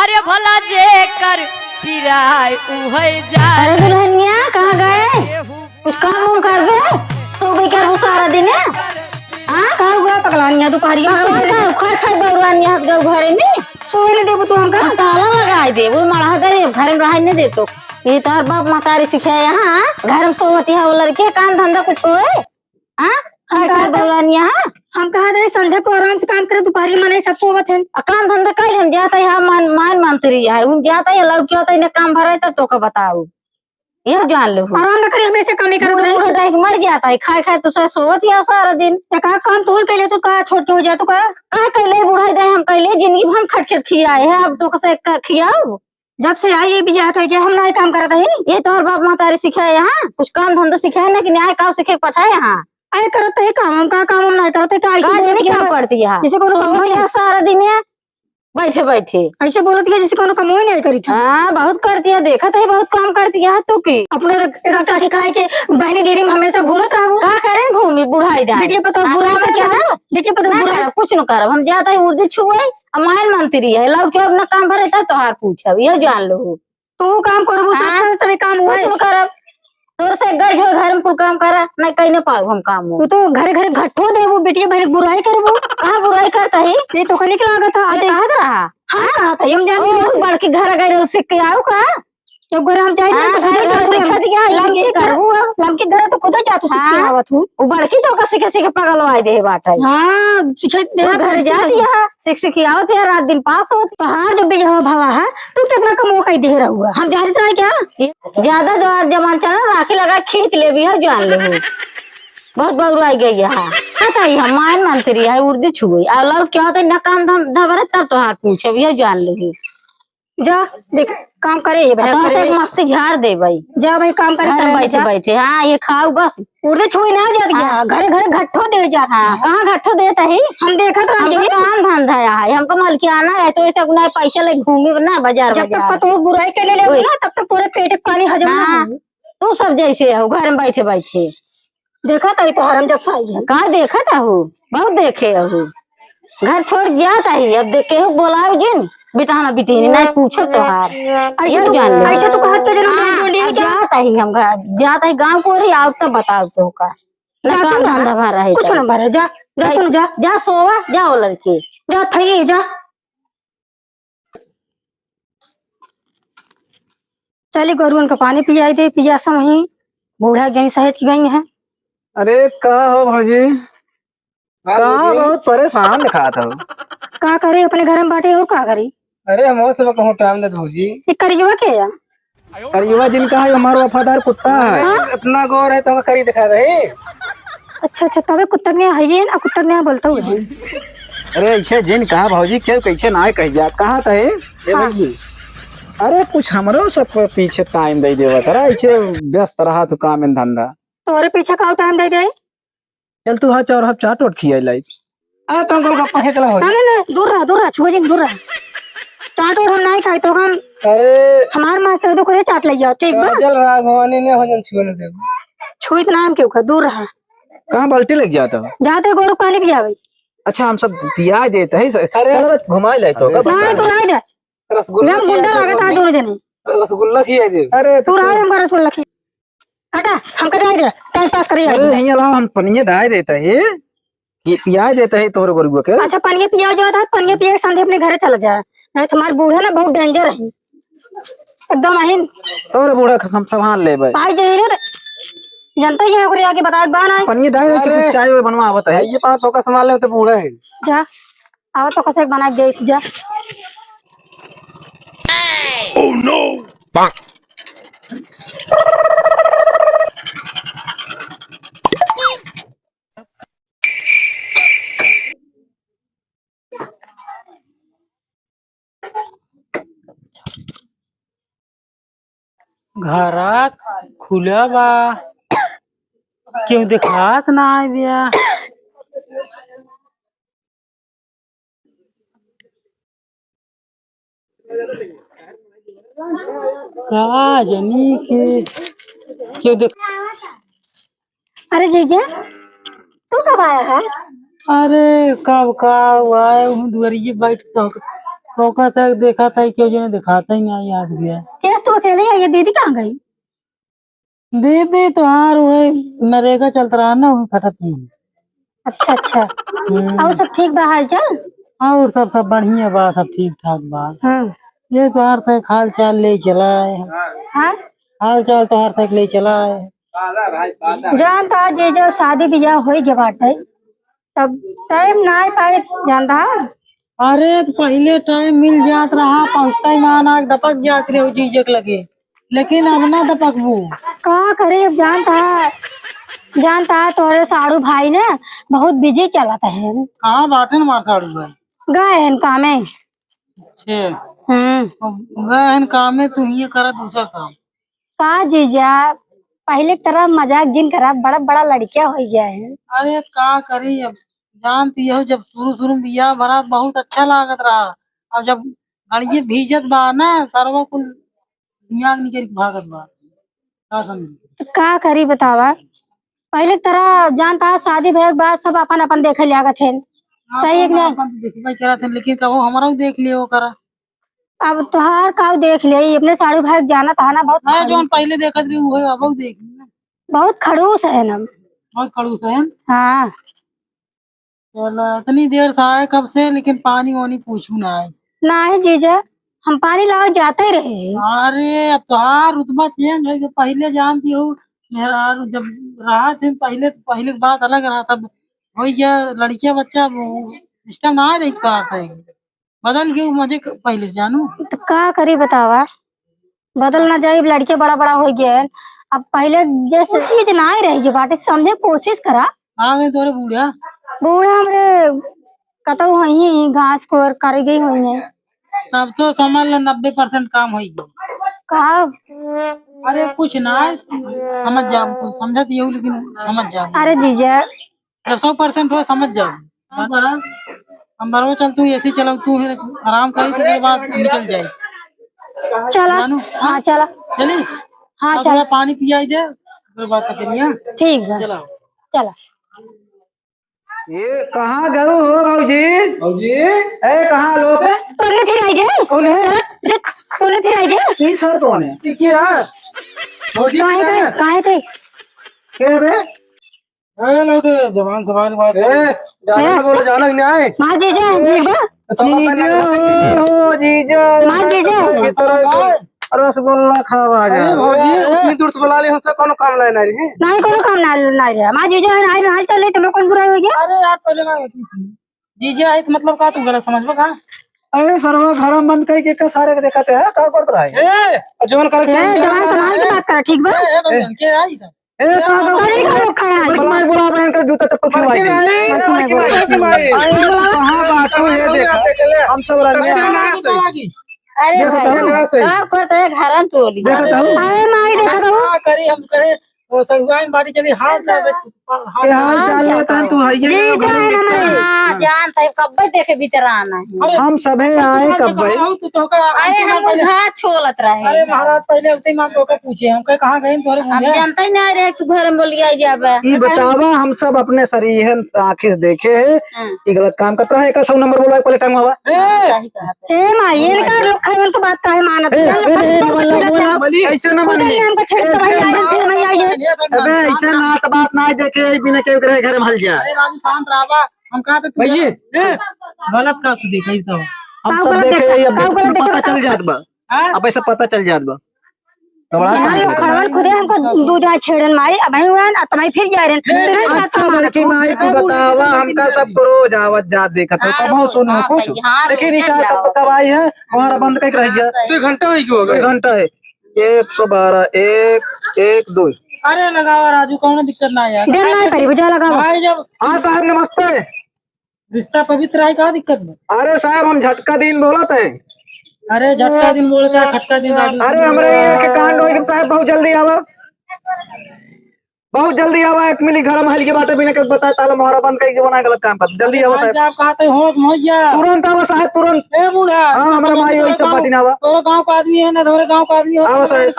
अरे भला जे कर पिराय उहै जा। अरे दुल्हनिया कहाँ गए? कुछ काम कर दे। सो गई क्या वो सारा दिन है? हाँ कहाँ हुआ पकड़ानिया दोपहरिया खाए खाए बउरानिया घरे में सोने देबो तू हमका ताला लगाए दे वो मड़ा दे घर में रह नहीं दे तो ये तार बाप मातारी सिखाया यहाँ घर में सोती है वो लड़के काम धंधा कुछ होए। हाँ खाए खाए बउरानिया हम कहा दे संझे को आराम से काम करे दोपहरी मने सब सोवत है काम धंधा कर हम जाता है मान मंत्री है उन जाता है लड़की होता है काम भरे तब तो का बताओ ये जान लो आराम न करे हमेशा काम नहीं करे मर जाता है खाए खाए तो सोवत या सारा दिन का काम तो पहले तो का छोटे हो जाए तो का कहले बुढ़ाई दे हम कहले जिंदगी भर खट खट खियाए है अब तो कैसे खियाओ जब से आई ये भी जाता है कि हम ना काम करता है ये तो और बाप मातारी सिखाए यहाँ कुछ काम धंधा सिखाए ना कि न्याय काम सिखे पठाए यहाँ आए करते है काम का काम हम नहीं करते काम करती है किसी को सारा दिन है बैठे बैठे ऐसे बोलती है जैसे कोनो कमाई नहीं करी थी। हाँ बहुत करती है देखा था बहुत काम करती है तो की अपने टाटी खाए के बहनी डेरी में हमेशा घूमत रहो का करें घूमी बुढ़ाई जाए बेटी पता बुढ़ा में क्या बेटी पता बुढ़ा कुछ न करब हम जाता है उर्दी छुए हमारे मंत्री है लोग जो अपना काम भरे था तोहार पूछब ये जान लो तू काम करबो सभी काम हुआ न करब तोर से घर जो घर में कुल काम करा नहीं कहीं न पाऊ हम काम तू तो घरे घरे घट्टो दे वो बेटी भले बुराई करबो कहां बुराई करता है ये तो कने के लागत है आते कहां रहा हां कहां था हम जान बड़की घर गए उससे के आओ का तो घर हम जाए तो घर से खा दिया लमके करबो लमके घर तो खुद जा तू सीखे आवत हूं वो बड़की तो का सीखे सीखे पगल वाई दे बात है हां सीखे दे घर जा दिया सीख सीख आवत है रात दिन पास हो पहाड़ जब भी हो भवा है तू कितना कमो कई दे रहुआ हम जानते हैं क्या ज्यादा जमान चला राखी लगा खींच ले भी है जान लो बहुत बउराई गई है पता ही हम मान मंत्री है उर्दी छुई और लोग क्या होता है न काम धंधा तब तो हाथ पूछे भी जान लो जा देख काम करे भाई मस्ती झाड़ दे भाई जा भाई काम करे बैठे बैठे हाँ ये खाओ बस उर्दी छुई ना जा घरे घरे घट्ठो दे जा कहाँ घट्ठो देता है हम देखा तो काम धंधा है हमको मलकियाना है तो ऐसा गुना पैसा ले घूमी ना बाजार जब तक तो बुराई के ले ना तब तक पूरे पेट पानी हजम तू सब जैसे हो घर में बैठे बैठे देखा था तो हरम जब साई है कहाँ देखा था हो बहुत देखे हो घर छोड़ जाता है अब देखे हो बोलाओ जिन बिटाना बिटेनी नहीं पूछो तो हार ऐसे तो कहत के जन्म जाता ही हम जाता ही गांव को रही आओ तब बताओ तो का ना काम धंधा भर रहे कुछ ना भर जा जा तू जा जा सोवा जाओ लड़के जा थई जा चली गोरुन का पानी पियाई दे पिया से वहीं बूढ़ा गई सहेज की गई है। अरे का हो भाजी कहाँ बहुत परेशान दिखा था का करे अपने घर में बाटे और का करी अरे हम सब कहूँ टाइम दे भौजी करिएवा के या करिएवा दिन का है हमारा वफादार कुत्ता है इतना गौर है तो करी दिखा रहे अच्छा अच्छा तबे कुत्ता ने है ना कुत्ता ने बोलता हूँ अरे ऐसे जिन कहा भौजी क्यों कैसे ना कह जा कहाँ कहे भौजी अरे कुछ हमरो सब पीछे टाइम दे देवा तरा ऐसे व्यस्त रहा तो काम धंधा तोरे पीछे का टाइम दे दे चल तू हाथ और चाट उठ खिया लाई अरे तुम को गप्पा है चला हो नहीं दूर रहा छुए दूर रहा चाट और हम नहीं खाए तो हम अरे हमार मां से तो चाट ले जाओ ठीक बा चल राघवानी ने हो जन छुए दे छुई तो नाम क्यों का दूर रहा कहां बाल्टी लग जाता जाते गोरु पानी पियावे अच्छा हम सब पिया देते है अरे घुमा ले तो नहीं तो नहीं दे रसगुल्ला गुंडा लगता है दोनों जने रसगुल्ला खिया दे अरे तू रहा हम रसगुल्ला खिया हटा हम का जाए टाइम पास करिए अरे नहीं अलावा हम पनिया डाल देता है ये पिया देता है तोहरे गोरुआ के अच्छा पनिया पिया जाता है पनिया पिया के संधे अपने घर चला जाए नहीं तुम्हारे बूढ़े ना बहुत डेंजर है एकदम अहिन तोरे बूढ़ा हम संभाल लेबे पाई जाई रे जनता ही है आगे बता बाना पनिया डाल के चाय बनवा आवत है ये पास तो का संभाल ले तो बूढ़ा है जा आओ तो कैसे बना दे जा Oh no! Bonk. घरात खुला बा क्यों दिखात ना है बिया का जनी के क्यों देख अरे जीजा तू कब आया है अरे कब का आए हूँ दुआरिये बैठता चौका से देखा था क्यों जो दिखाता ही नहीं याद गया। क्या तू अकेले आई है? दीदी कहाँ गई? दीदी तुम्हार वही नरेगा चलता रहा ना, वही खटत नहीं। अच्छा अच्छा। और सब ठीक बा हाल चाल? और सब बढ़िया बा, सब ठीक ठाक बा। ये तुम्हार से हाल चाल ले चला है, हाँ हाल चाल तुम्हार से ले चला है। जानता जे जब शादी ब्याह हो गया बाटे तब टाइम ना पाए जानता। अरे तो पहले टाइम मिल जात रहा, पहुँचता ही माना दपक जात रहे चीजक लगे, लेकिन अब ना दपकबू। का करे अब जानता है तोरे साड़ू भाई ने बहुत बिजी चलत है। कहाँ बाटे न मार साड़ू भाई? गए हैं कामे। गए हैं कामे, तू ये करा दूसरा काम। का जीजा पहले की तरह मजाक जिन करा, बड़ा बड़ा लड़कियां हो गया है। अरे का करी अब, जानती हो जब शुरू में बियाह बारात बहुत अच्छा लागत रहा, अब जब गड़िए भीजत बा ना सरवा कुल दिमाग निकल के भागत बा। का समझी? तो का करी बतावा, पहले की तरह जानता है शादी भये के बाद सब अपन अपन देखे लागत है। सही है कि नहीं? देखबे करा थे, लेकिन कहो हमारा भी देख लियो करा। अब तुहार का देख ले, अपने साड़ू भाई के जाना था ना बहुत मैं जो पहले देखत रही वो अब देख ली ना। बहुत खड़ूस है ना। बहुत खड़ूस है। हाँ चलो इतनी देर से आए कब से, लेकिन पानी वानी पूछू ना आए। नहीं जीजा, हम पानी लाओ जाते ही रहे। अरे अब तो रुतबा चेंज हो गया, पहले जानती हो मेरा जब रहा थे पहले पहले की बात अलग रहा, तब वही क्या लड़कियां बच्चा सिस्टम ना रही कार बदल गई मजे पहले जानू। तो का करी बतावा, बदल ना जाए, लड़के बड़ा बड़ा हो गए हैं। अब पहले जैसे चीज ना ही रहेगी बाटे, समझे कोशिश करा। आ गए तोरे बूढ़ा बूढ़ा हमरे कतौ हुई घास को कर गई हुई है। तब तो समझ लो 90% काम हो गया। कहा? अरे कुछ ना समझ जाओ, कुछ समझत ये लेकिन समझ जाओ। अरे जीजा जब 100% हो समझ जाओ। हम बराबर चल, तू ऐसे चलो, तू आराम करी तो बाद निकल जाए। चला। जानू हाँ चला। चली। हाँ अब चला। थोड़ा पानी पियाई दे फिर बात करिए। ठीक है चला चला। ये कहाँ गए हो भाजी? भाजी ए कहाँ लोग? तूने फिर आई गए? तूने फिर आई गए? की सर कौन है? कहाँ थे? के बे? जवान सवाल बात जाना नहीं आए। मार जीजा मार जीजा रसगुल्ला खावा जा। उतनी दूर से बुला ले, हमसे कोनो काम लेना है। नहीं कोनो काम ना रे मार जीजा ना चले तो कौन बुरा हो गया? अरे यार पहले मैं जीजा है मतलब का, तू गलत समझबा का? अरे सरवा घर बंद करके का सारे देखते हैं का करत रहा है? जवान कर जवान संभाल के बात कर, ठीक बा? के आई सब ए कहां का मैं बुला बहन का जूता चप्पल खिलवाई दे। कहां बातू है देख, हम सब रहने। अरे भाई का करते है घरन तोली? अरे माई देखा तो करी हम करे वो सगुआइन बाड़ी चली हाल चाल लेता है तू है ये। हां जानता है कब देखे भीतर आना है। हम सभे आए कब भाई? अरे हम घाट छोलत रहे। अरे महाराज पहले उतने मां को पूछे हम कहे कहां गए तोरे हम जानता ही नहीं रहे कि घर में बोल गया जाबे। ई बतावा, हम सब अपने शरीर आंखी से देखे है ये गलत काम करता है। 100 नंबर बोला पहले टाइम हुआ ए माई ये का लोग खवन को बात काहे मानत है? ऐसे ना मानिए। हमको छेड़ के भाई आए नहीं आइए। अबे ऐसे ना तो बात ना देखे बिना के करे घर में हल जा। अरे राजू शांत रहा, हम कहा था भैया गलत का तू देखई तो हम सब देखे अब पता चल जात बा। अब ऐसा पता चल जात बा। खड़वन खुदे हमको दूध में छेड़न मारी अब ही हुआ तमाई फिर जा रहे। अच्छा बल्कि माई तू बतावा, हमका सब रोज आवत जात देखत हो कब सुनो कुछ, लेकिन इशारा कब आई है हमारा बंद करके रह गया। 2 घंटा हो गया। 2 घंटा है 112 1 1 2। अरे लगावा राजू, कौन दिक्कत ना यार। देर ना करी बुझा लगा भाई जब हाँ साहब नमस्ते। रिश्ता पवित्र है, का दिक्कत में? अरे साहब हम झटका दिन बोलत है। अरे झटका दिन बोले क्या खटका दिन राजू? अरे हमरे के कांड हो साहब, बहुत जल्दी आवा, बहुत जल्दी आवा। एक मिली घर में हल के बाटे बिना के बताए ताला मोहरा बंद करके बना गलत काम पर जल्दी आवा साहब। आप कहते होश में जा तुरंत आवा साहब तुरंत। ए बूढ़ा हाँ हमारा भाई वही सब पार्टी ना आवा। तोरे गांव का आदमी है ना, तोरे गांव का आदमी हो। आवा साहब।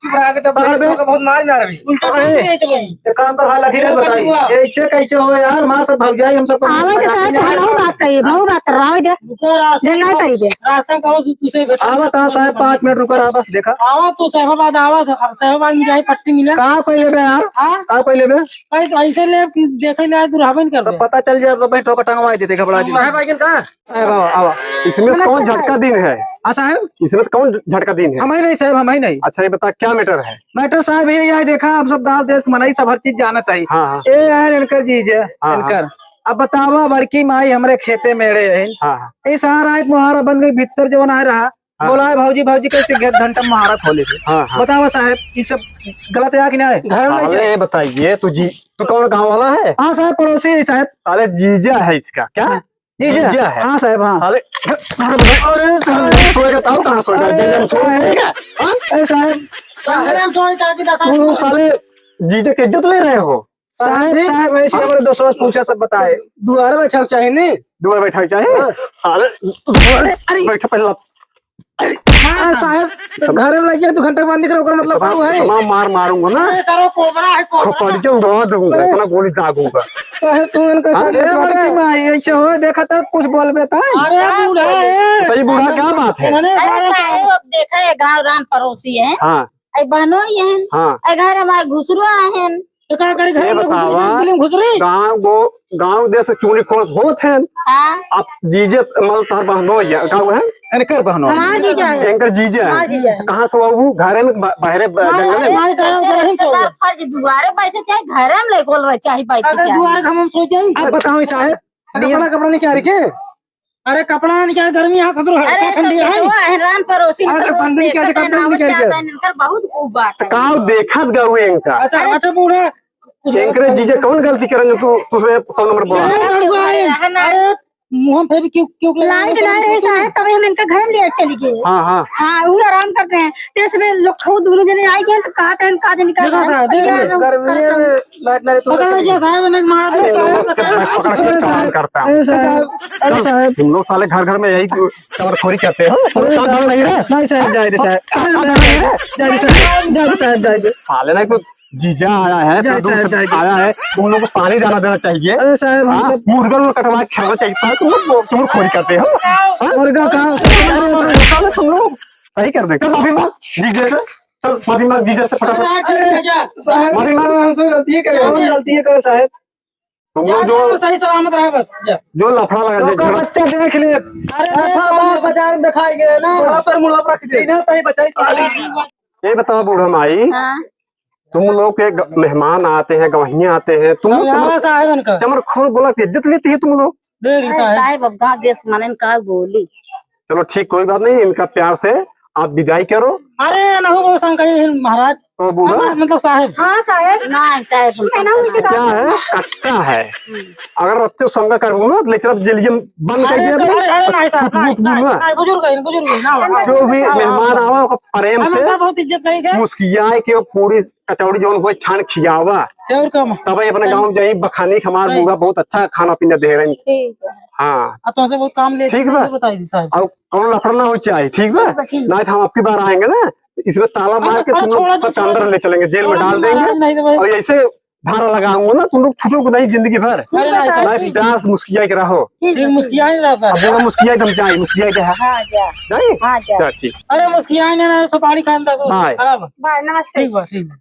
चुप रहा के पकड़ बे। बहुत मार ना रही उल्टा एक काम कर हाल ठीक है बताइए ये कैसे हो यार? मां सब भौजाई हम सब आवे के साथ हम बात कर कही बहुत बात कर रहा है रुको ना करी दे रास्ता कहो तुझे बैठा आवा ता साहब 5 मिनट रुको रहा बस देखा आवा तो साहबाबाद आवा साहबाबाद में जाए पट्टी मिले कहाँ कोई लेबे यार हाँ कहाँ कोई लेबे भाई तो ऐसे ले कि देखे ले दुराबन कर सब पता चल जाए तो भाई ठोका टंगवा देते खबड़ा जी साहब आगे का साहब आवा इसमें से कौन झटका दिन है? हाँ साहब इसमें से कौन झटका दिन है? हम ही नहीं साहब हम ही नहीं अच्छा ये बता क्या मैटर है? मैटर साहब ये यहाँ देखा हम सब गांव देश मनाई सब हर चीज जानत है हाँ हाँ ए यार इनकर जीजे हाँ। इनकर अब बतावा बड़की माई हमरे खेते मेड़े है हाँ हाँ इस हारा एक मुहारा बन गई भीतर जो ना रहा बोला है भाजी भाजी कैसे घंटा मुहारा खोले थे हाँ हाँ। बतावा साहब ये सब गलत है कि नहीं साले ये बताइए तू कौन गाँव वाला है? हाँ साहब पड़ोसी है साहब साले जीजा है इसका क्या? जीजा है हाँ साहब हाँ साले सोएगा तो कहाँ सोएगा? जंगल में सोएगा? हाँ? ए साहब हम सोच का कि दसा तुम साले जीजा की इज्जत ले रहे हो? साहब ऐसे हमारे दोस्तों से पूछा सब बताए दुआरे बैठा चाहिए नहीं दुआ बैठा चाहिए साले बैठा पहले साहब घर में लग तो घंटा बंद करो मतलब तमाम मार मारूंगा ना सारा कोबरा है खपड़ के उड़ा दूंगा इतना गोली दागूंगा। साहब तुम इनका अरे बड़की माई ऐसे हो देखा तो कुछ बोल बेता अरे बूढ़ा है तो ये बूढ़ा क्या बात है? मैंने अरे साहब अब देखा है गांव रान पड़ोसी है हाँ आई बहनों ही हैं हाँ आई घर हमारे घुसरुआ हैं तो क्या करे ये घर में बतावा घुस रही गाँव देश चूनी खोज होत है हाँ आप जीजे मतलब तार बहनो है गाँव है इनकर बहनों हाँ जीजा है एंकर जीजे हाँ, है जीजा है। कहाँ से वो घरे में बाहर जंगल में? हमारे साहब घर ही तो फर्ज दुआरे बैठे चाहे घर में ले खोल रहे चाहे बैठे अगर चाहे दुआरे हम सोचे आप बताओ साहब कपड़ा निकाल के अरे कपड़ा निकाल गर्मी यहाँ सदर अरे है ठंडी है हैरान पड़ोसी अरे बंधन क्या जे कपड़ा निकाल के इनकर बहुत खूब बात है कहाँ देखत गए हुए इनका अच्छा अच्छा बूढ़ा एंकर जीजे कौन गलती करेंगे तू तुझमें 100 नंबर बोला अरे मुंह पे भी क्यों क्यों लाइट नहीं रही साहब तभी हम इनका घर में ले चली गए हाँ हाँ हाँ वो आराम करते हैं तेज में लोग खुद दोनों जने आई गए तो कहा था कहा निकाल देखो साहब, देखो, लाइट नहीं तो पकड़ लिया साहब ने मार दिया पकड़ के चालान करता हूँ। अरे साहब तुम लोग साले घर घर में यही चमरखोरी करते हो काम धाम नहीं रहे नहीं साहब जाए दे साहब जाए दे साहब जाए दे साले ना तो जीजा आया है जाए साहब, जाए। आया है तुम लोग को पानी जाना देना चाहिए। अरे साहब हम सब मुर्गा लोग कटवा के खाना चाहिए साहब, तुम लोग चमरखोरी करते हो हाँ? मुर्गा कहाँ साले तुम लोग सही कर दे चल माफी मांग जीजे से चल माफी मांग जीजे से फटाफट माफी मांग हमसे गलती करे कौन गलती है करे साहब तुम लोग जो सही सलामत रहे बस जा। जो लफड़ा लगा लोग का झगड़ा- बच्चा देख ले ऐसा बात बाजार में दिखाई गए ना पर मुड़ा पर रख दे इन्हें सही बचाई ये बताओ बूढ़ा माई हाँ तुम लोग के मेहमान आते हैं गवाहियां आते हैं तुम यहाँ साहब इनका चमरखोर बोला के इज्जत लेती है तुम लोग। देख ली साहब साहब अब गाँव देश माने का बोली चलो ठीक कोई बात नहीं इनका प्यार से आप विदाई करो अरे नहीं वो संग महाराज तो बूढ़ा मतलब साहब हाँ साहब ना साहब क्या है कट्टा है अगर अच्छे संग करूँ ना तो लेकर जेलियम बंद कर दिया नहीं साहब नहीं बुजुर्ग ना जो भी मेहमान आवा ओका प्रेम से बहुत इज्जत करी थे मुस्कियाए के पूरी कचौड़ी जो हुए छान खियावा और कम तब अपने गाँव में जाई बखानी हमार बूढ़ा बहुत अच्छा खाना पीना दे रहे हैं। ठीक है हाँ तो से बहुत काम ले ठीक बा। बताई दी साहब और कौन लफड़ा ना हो चाहिए ठीक बा नहीं तो हम आपकी बार आएंगे ना इसमें ताला मार के अरे तुम छोड़ा लोग जी, सच अंदर ले चलेंगे जेल में डाल देंगे नहीं तो भाई और ऐसे धारा लगाऊंगा ना तुम लोग छूटोगे नहीं जिंदगी भर अरे नहीं साहब लाइफ डांस मुस्किया के रहो ठीक मुस्किया नहीं रहता अब बोला मुस्किया एकदम जाए मुस्किया के है हाँ जा नहीं हाँ जा चल ठीक अरे मुस्किया नहीं सुपारी खान था तो बाय। खराब बाय नमस्ते ठीक बा ठीक